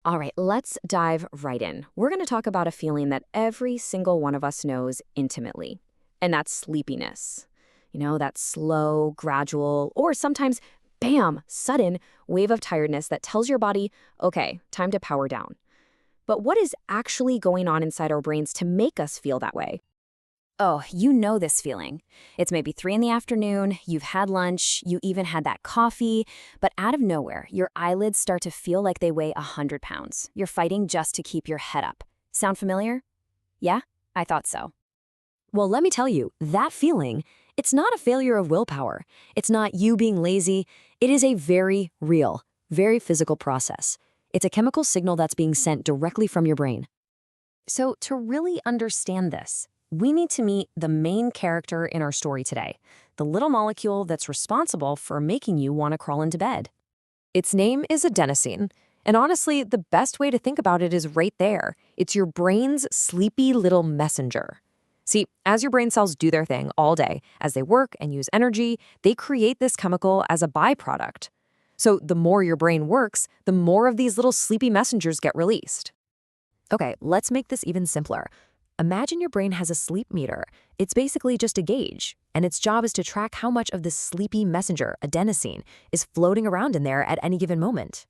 All right, let's dive right in. We're going to talk about a feeling that every single one of us knows intimately, and that's sleepiness. That slow, gradual, or sometimes, bam, sudden wave of tiredness that tells your body, okay, time to power down. But what is actually going on inside our brains to make us feel that way? Oh, you know this feeling. It's maybe 3 in the afternoon, you've had lunch, you even had that coffee, but out of nowhere, your eyelids start to feel like they weigh 100 pounds. You're fighting just to keep your head up. Sound familiar? Yeah? I thought so. Well, let me tell you, that feeling, it's not a failure of willpower. It's not you being lazy. It is a very real, very physical process. It's a chemical signal that's being sent directly from your brain. So, to really understand this, we need to meet the main character in our story today, the little molecule that's responsible for making you want to crawl into bed. Its name is adenosine. And honestly, the best way to think about it is right there. It's your brain's sleepy little messenger. See, as your brain cells do their thing all day, as they work and use energy, they create this chemical as a byproduct. So the more your brain works, the more of these little sleepy messengers get released. Okay, let's make this even simpler. Imagine your brain has a sleep meter. It's basically just a gauge, and its job is to track how much of this sleepy messenger, adenosine, is floating around in there at any given moment.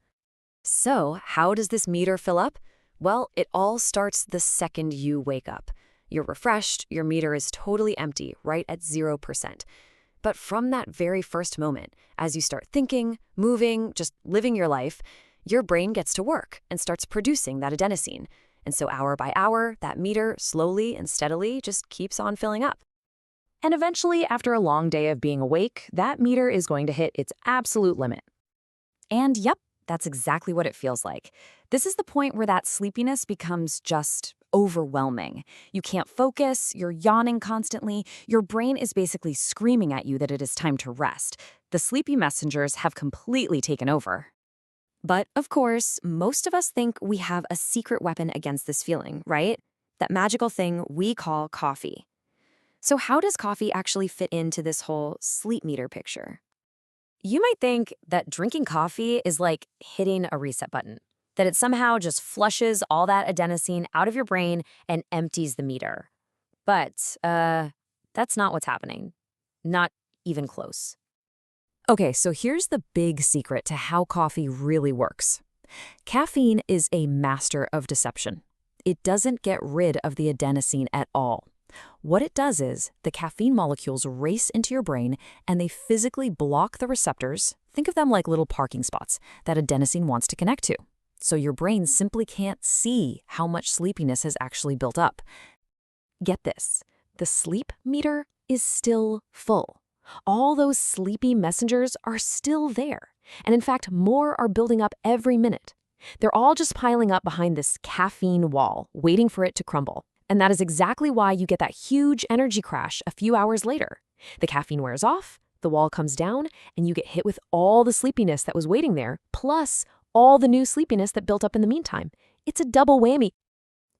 So, how does this meter fill up? Well, it all starts the second you wake up. You're refreshed, your meter is totally empty, right at 0%. But from that very first moment, as you start thinking, moving, just living your life, your brain gets to work and starts producing that adenosine. And so hour by hour, that meter slowly and steadily just keeps on filling up. And eventually, after a long day of being awake, that meter is going to hit its absolute limit. And yep, that's exactly what it feels like. This is the point where that sleepiness becomes just overwhelming. You can't focus, you're yawning constantly, your brain is basically screaming at you that it is time to rest. The sleepy messengers have completely taken over. But of course, most of us think we have a secret weapon against this feeling, right? That magical thing we call coffee. So how does coffee actually fit into this whole sleep meter picture? You might think that drinking coffee is like hitting a reset button, that it somehow just flushes all that adenosine out of your brain and empties the meter. But that's not what's happening. Not even close. Okay, so here's the big secret to how coffee really works. Caffeine is a master of deception. It doesn't get rid of the adenosine at all. What it does is the caffeine molecules race into your brain and they physically block the receptors. Think of them like little parking spots that adenosine wants to connect to. So your brain simply can't see how much sleepiness has actually built up. Get this, the sleep meter is still full. All those sleepy messengers are still there. And in fact, more are building up every minute. They're all just piling up behind this caffeine wall, waiting for it to crumble. And that is exactly why you get that huge energy crash a few hours later. The caffeine wears off, the wall comes down, and you get hit with all the sleepiness that was waiting there, plus all the new sleepiness that built up in the meantime. It's a double whammy.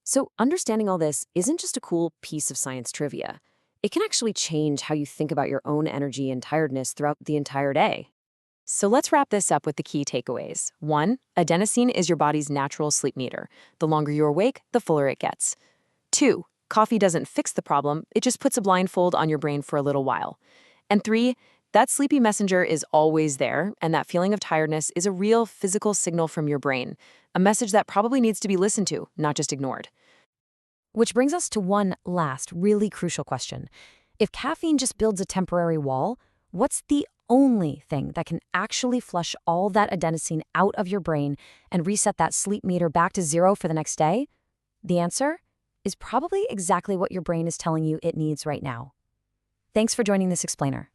So understanding all this isn't just a cool piece of science trivia. It can actually change how you think about your own energy and tiredness throughout the entire day. So let's wrap this up with the key takeaways. 1. Adenosine is your body's natural sleep meter. The longer you're awake, the fuller it gets. 2. Coffee doesn't fix the problem, it just puts a blindfold on your brain for a little while. And 3. That sleepy messenger is always there, and that feeling of tiredness is a real physical signal from your brain, a message that probably needs to be listened to, not just ignored. Which brings us to one last really crucial question. If caffeine just builds a temporary wall, what's the only thing that can actually flush all that adenosine out of your brain and reset that sleep meter back to 0 for the next day? The answer is probably exactly what your brain is telling you it needs right now. Thanks for joining this explainer.